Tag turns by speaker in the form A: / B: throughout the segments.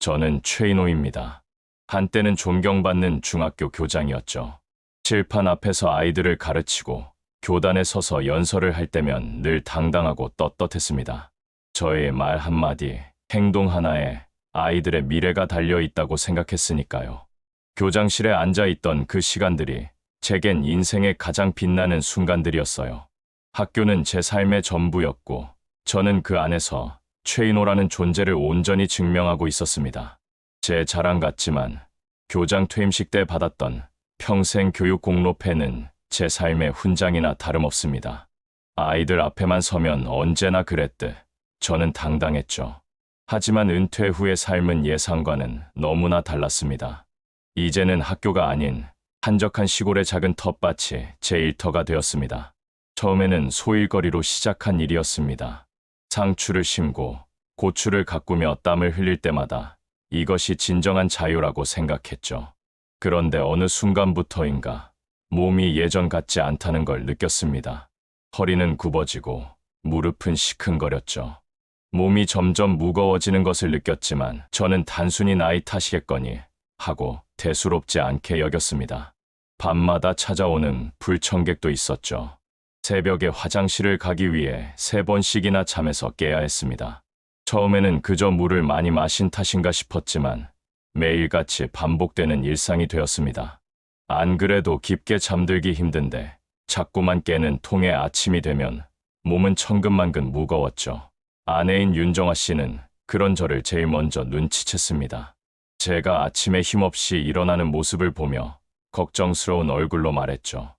A: 저는 최인호입니다. 한때는 존경받는 중학교 교장이었죠. 칠판 앞에서 아이들을 가르치고 교단에 서서 연설을 할 때면 늘 당당하고 떳떳했습니다. 저의 말 한마디, 행동 하나에 아이들의 미래가 달려 있다고 생각했으니까요. 교장실에 앉아 있던 그 시간들이 제겐 인생의 가장 빛나는 순간들이었어요. 학교는 제 삶의 전부였고 저는 그 안에서 최인호라는 존재를 온전히 증명하고 있었습니다. 제 자랑 같지만 교장 퇴임식 때 받았던 평생 교육 공로패는 제 삶의 훈장이나 다름없습니다. 아이들 앞에만 서면 언제나 그랬듯 저는 당당했죠. 하지만 은퇴 후의 삶은 예상과는 너무나 달랐습니다. 이제는 학교가 아닌 한적한 시골의 작은 텃밭이 제 일터가 되었습니다. 처음에는 소일거리로 시작한 일이었습니다. 상추를 심고 고추를 가꾸며 땀을 흘릴 때마다 이것이 진정한 자유라고 생각했죠. 그런데 어느 순간부터인가 몸이 예전 같지 않다는 걸 느꼈습니다. 허리는 굽어지고 무릎은 시큰거렸죠. 몸이 점점 무거워지는 것을 느꼈지만 저는 단순히 나이 탓이겠거니 하고 대수롭지 않게 여겼습니다. 밤마다 찾아오는 불청객도 있었죠. 새벽에 화장실을 가기 위해 3번씩이나 잠에서 깨야 했습니다. 처음에는 그저 물을 많이 마신 탓인가 싶었지만 매일같이 반복되는 일상이 되었습니다. 안 그래도 깊게 잠들기 힘든데 자꾸만 깨는 통의 아침이 되면 몸은 천근만근 무거웠죠. 아내인 윤정아 씨는 그런 저를 제일 먼저 눈치챘습니다. 제가 아침에 힘없이 일어나는 모습을 보며 걱정스러운 얼굴로 말했죠.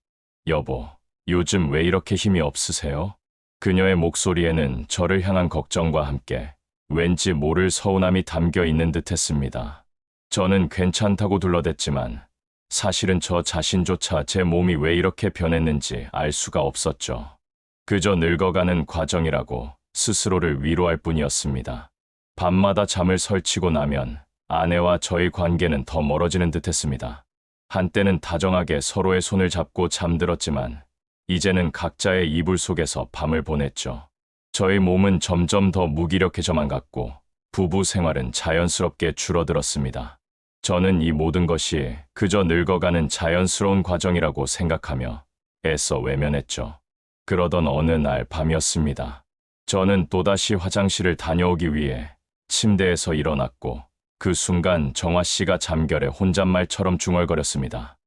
A: 여보, 요즘 왜 이렇게 힘이 없으세요? 그녀의 목소리에는 저를 향한 걱정과 함께 왠지 모를 서운함이 담겨 있는 듯 했습니다. 저는 괜찮다고 둘러댔지만 사실은 저 자신조차 제 몸이 왜 이렇게 변했는지 알 수가 없었죠. 그저 늙어가는 과정이라고 스스로를 위로할 뿐이었습니다. 밤마다 잠을 설치고 나면 아내와 저의 관계는 더 멀어지는 듯 했습니다. 한때는 다정하게 서로의 손을 잡고 잠들었지만 이제는 각자의 이불 속에서 밤을 보냈죠. 저의 몸은 점점 더 무기력해져만 갔고 부부 생활은 자연스럽게 줄어들었습니다. 저는 이 모든 것이 그저 늙어가는 자연스러운 과정이라고 생각하며 애써 외면했죠. 그러던 어느 날 밤이었습니다. 저는 또다시 화장실을 다녀오기 위해 침대에서 일어났고 그 순간 정화 씨가 잠결에 혼잣말처럼 중얼거렸습니다.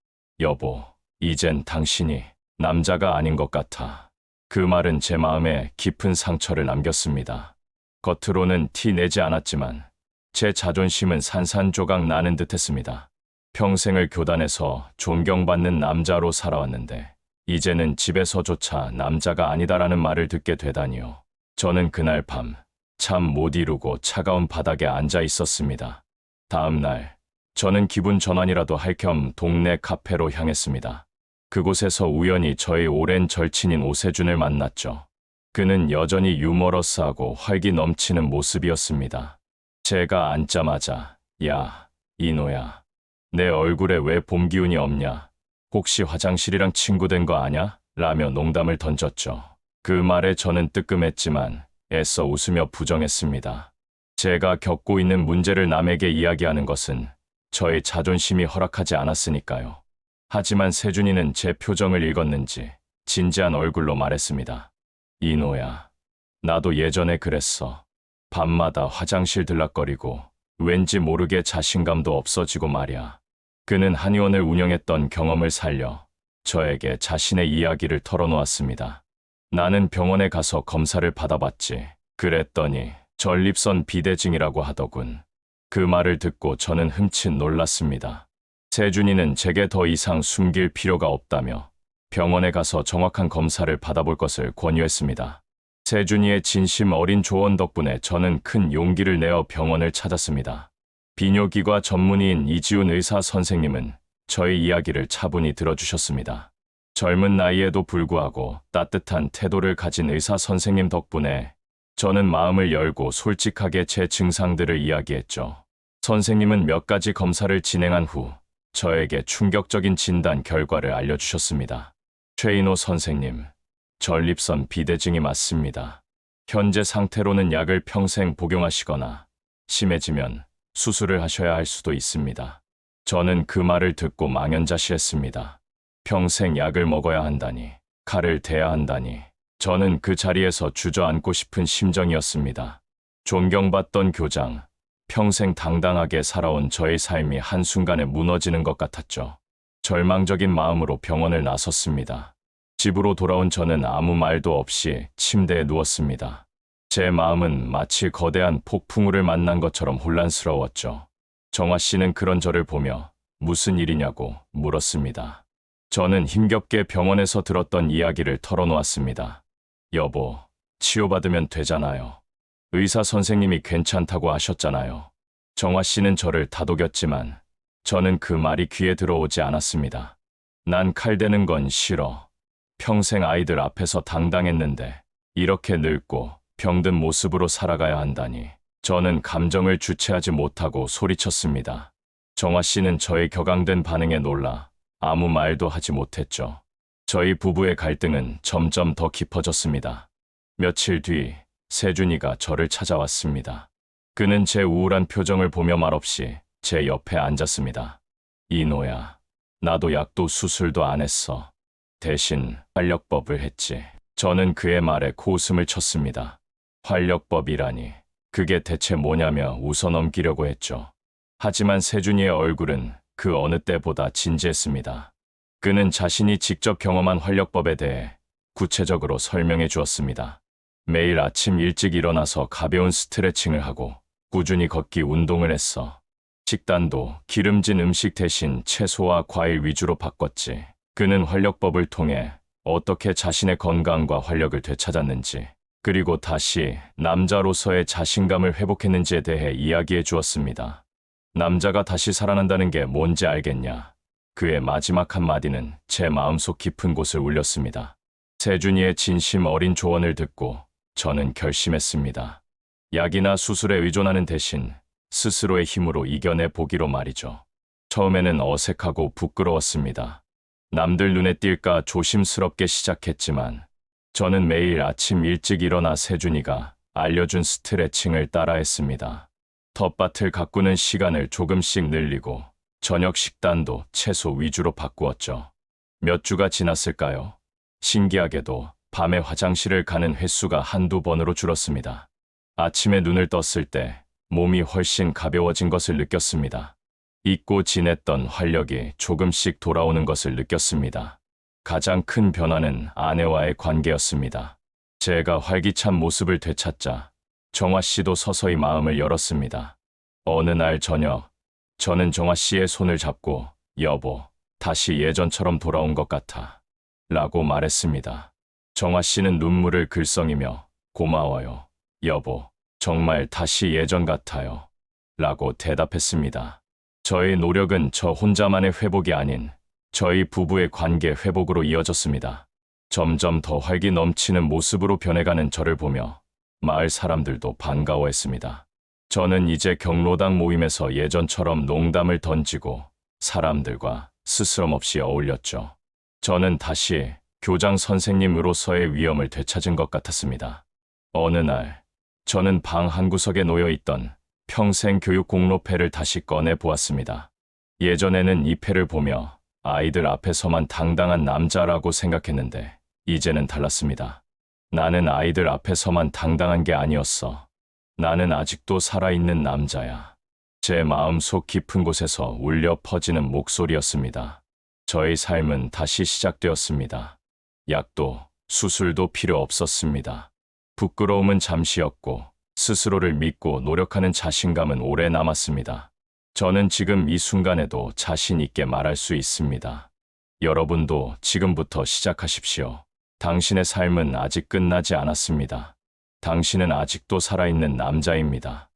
A: 여보, 이젠 당신이 남자가 아닌 것 같아. 그 말은 제 마음에 깊은 상처를 남겼습니다. 겉으로는 티 내지 않았지만 제 자존심은 산산조각 나는 듯했습니다. 평생을 교단에서 존경받는 남자로 살아왔는데 이제는 집에서조차 남자가 아니다라는 말을 듣게 되다니요. 저는 그날 밤 잠 못 이루고 차가운 바닥에 앉아 있었습니다. 다음 날 저는 기분 전환이라도 할 겸 동네 카페로 향했습니다. 그곳에서 우연히 저의 오랜 절친인 오세준을 만났죠. 그는 여전히 유머러스하고 활기 넘치는 모습이었습니다. 제가 앉자마자 야, 이노야, 내 얼굴에 왜 봄 기운이 없냐? 혹시 화장실이랑 친구 된 거 아냐? 라며 농담을 던졌죠. 그 말에 저는 뜨끔했지만 애써 웃으며 부정했습니다. 제가 겪고 있는 문제를 남에게 이야기하는 것은 저의 자존심이 허락하지 않았으니까요. 하지만 세준이는 제 표정을 읽었는지 진지한 얼굴로 말했습니다. 이노야, 나도 예전에 그랬어. 밤마다 화장실 들락거리고 왠지 모르게 자신감도 없어지고 말이야. 그는 한의원을 운영했던 경험을 살려 저에게 자신의 이야기를 털어놓았습니다. 나는 병원에 가서 검사를 받아봤지. 그랬더니 전립선 비대증이라고 하더군. 그 말을 듣고 저는 흠칫 놀랐습니다. 세준이는 제게 더 이상 숨길 필요가 없다며 병원에 가서 정확한 검사를 받아볼 것을 권유했습니다. 세준이의 진심 어린 조언 덕분에 저는 큰 용기를 내어 병원을 찾았습니다. 비뇨기과 전문의인 이지훈 의사 선생님은 저의 이야기를 차분히 들어주셨습니다. 젊은 나이에도 불구하고 따뜻한 태도를 가진 의사 선생님 덕분에 저는 마음을 열고 솔직하게 제 증상들을 이야기했죠. 선생님은 몇 가지 검사를 진행한 후 저에게 충격적인 진단 결과를 알려주셨습니다. 최인호 선생님, 전립선 비대증이 맞습니다. 현재 상태로는 약을 평생 복용하시거나 심해지면 수술을 하셔야 할 수도 있습니다. 저는 그 말을 듣고 망연자실했습니다. 평생 약을 먹어야 한다니, 칼을 대야 한다니. 저는 그 자리에서 주저앉고 싶은 심정이었습니다. 존경받던 교장, 평생 당당하게 살아온 저의 삶이 한순간에 무너지는 것 같았죠. 절망적인 마음으로 병원을 나섰습니다. 집으로 돌아온 저는 아무 말도 없이 침대에 누웠습니다. 제 마음은 마치 거대한 폭풍우를 만난 것처럼 혼란스러웠죠. 정화 씨는 그런 저를 보며 무슨 일이냐고 물었습니다. 저는 힘겹게 병원에서 들었던 이야기를 털어놓았습니다. 여보, 치료받으면 되잖아요. 의사 선생님이 괜찮다고 하셨잖아요. 정화 씨는 저를 다독였지만 저는 그 말이 귀에 들어오지 않았습니다. 난 칼 대는 건 싫어. 평생 아이들 앞에서 당당했는데 이렇게 늙고 병든 모습으로 살아가야 한다니. 저는 감정을 주체하지 못하고 소리쳤습니다. 정화 씨는 저의 격앙된 반응에 놀라 아무 말도 하지 못했죠. 저희 부부의 갈등은 점점 더 깊어졌습니다. 며칠 뒤 세준이가 저를 찾아왔습니다. 그는 제 우울한 표정을 보며 말없이 제 옆에 앉았습니다. 이노야, 나도 약도 수술도 안 했어. 대신 활력법을 했지. 저는 그의 말에 코웃음을 쳤습니다. 활력법이라니, 그게 대체 뭐냐며 웃어넘기려고 했죠. 하지만 세준이의 얼굴은 그 어느 때보다 진지했습니다. 그는 자신이 직접 경험한 활력법에 대해 구체적으로 설명해 주었습니다. 매일 아침 일찍 일어나서 가벼운 스트레칭을 하고 꾸준히 걷기 운동을 했어. 식단도 기름진 음식 대신 채소와 과일 위주로 바꿨지. 그는 활력법을 통해 어떻게 자신의 건강과 활력을 되찾았는지, 그리고 다시 남자로서의 자신감을 회복했는지에 대해 이야기해 주었습니다. 남자가 다시 살아난다는 게 뭔지 알겠냐? 그의 마지막 한마디는 제 마음속 깊은 곳을 울렸습니다. 세준이의 진심 어린 조언을 듣고 저는 결심했습니다. 약이나 수술에 의존하는 대신 스스로의 힘으로 이겨내 보기로 말이죠. 처음에는 어색하고 부끄러웠습니다. 남들 눈에 띌까 조심스럽게 시작했지만 저는 매일 아침 일찍 일어나 세준이가 알려준 스트레칭을 따라했습니다. 텃밭을 가꾸는 시간을 조금씩 늘리고 저녁 식단도 채소 위주로 바꾸었죠. 몇 주가 지났을까요? 신기하게도 밤에 화장실을 가는 횟수가 한두 번으로 줄었습니다. 아침에 눈을 떴을 때 몸이 훨씬 가벼워진 것을 느꼈습니다. 잊고 지냈던 활력이 조금씩 돌아오는 것을 느꼈습니다. 가장 큰 변화는 아내와의 관계였습니다. 제가 활기찬 모습을 되찾자 정화 씨도 서서히 마음을 열었습니다. 어느 날 저녁, 저는 정화 씨의 손을 잡고 여보, 다시 예전처럼 돌아온 것 같아 라고 말했습니다. 정화 씨는 눈물을 글썽이며 고마워요, 여보, 정말 다시 예전 같아요 라고 대답했습니다. 저의 노력은 저 혼자만의 회복이 아닌 저희 부부의 관계 회복으로 이어졌습니다. 점점 더 활기 넘치는 모습으로 변해가는 저를 보며 마을 사람들도 반가워했습니다. 저는 이제 경로당 모임에서 예전처럼 농담을 던지고 사람들과 스스럼 없이 어울렸죠. 저는 다시 교장 선생님으로서의 위엄을 되찾은 것 같았습니다. 어느 날, 저는 방 한구석에 놓여있던 평생 교육 공로패를 다시 꺼내 보았습니다. 예전에는 이 패를 보며 아이들 앞에서만 당당한 남자라고 생각했는데 이제는 달랐습니다. 나는 아이들 앞에서만 당당한 게 아니었어. 나는 아직도 살아있는 남자야. 제 마음속 깊은 곳에서 울려 퍼지는 목소리였습니다. 저의 삶은 다시 시작되었습니다. 약도 수술도 필요 없었습니다. 부끄러움은 잠시였고 스스로를 믿고 노력하는 자신감은 오래 남았습니다. 저는 지금 이 순간에도 자신 있게 말할 수 있습니다. 여러분도 지금부터 시작하십시오. 당신의 삶은 아직 끝나지 않았습니다. 당신은 아직도 살아있는 남자입니다.